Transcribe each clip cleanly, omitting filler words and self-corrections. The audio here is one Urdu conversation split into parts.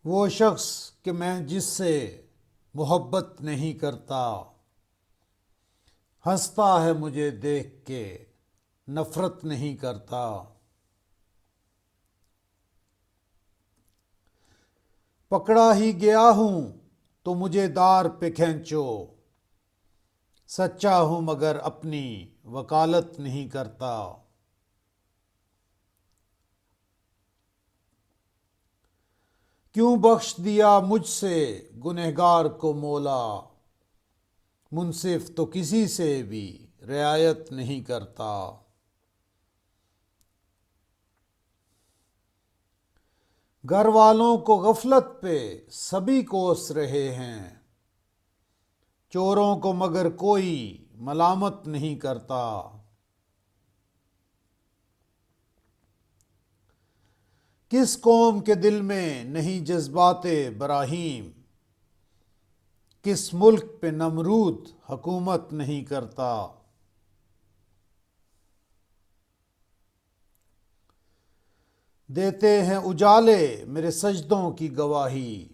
وہ شخص کہ میں جس سے محبت نہیں کرتا، ہنستا ہے مجھے دیکھ کے نفرت نہیں کرتا۔ پکڑا ہی گیا ہوں تو مجھے دار پہ کھینچو، سچا ہوں مگر اپنی وکالت نہیں کرتا۔ کیوں بخش دیا مجھ سے گنہگار کو مولا، منصف تو کسی سے بھی رعایت نہیں کرتا۔ گھر والوں کو غفلت پہ سبھی کوس رہے ہیں، چوروں کو مگر کوئی ملامت نہیں کرتا۔ کس قوم کے دل میں نہیں جذبات براہیم، کس ملک پہ نمرود حکومت نہیں کرتا۔ دیتے ہیں اجالے میرے سجدوں کی گواہی،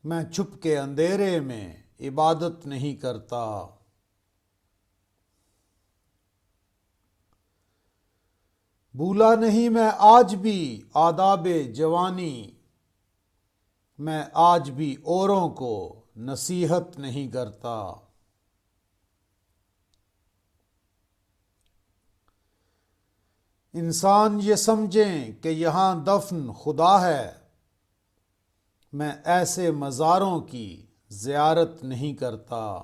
میں چھپ کے اندھیرے میں عبادت نہیں کرتا۔ بھولا نہیں میں آج بھی آداب جوانی، میں آج بھی اوروں کو نصیحت نہیں کرتا۔ انسان یہ سمجھیں کہ یہاں دفن خدا ہے، میں ایسے مزاروں کی زیارت نہیں کرتا۔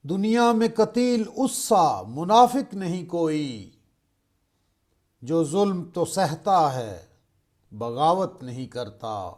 دنیا میں قتیل اس سا منافق نہیں کوئی، جو ظلم تو سہتا ہے بغاوت نہیں کرتا۔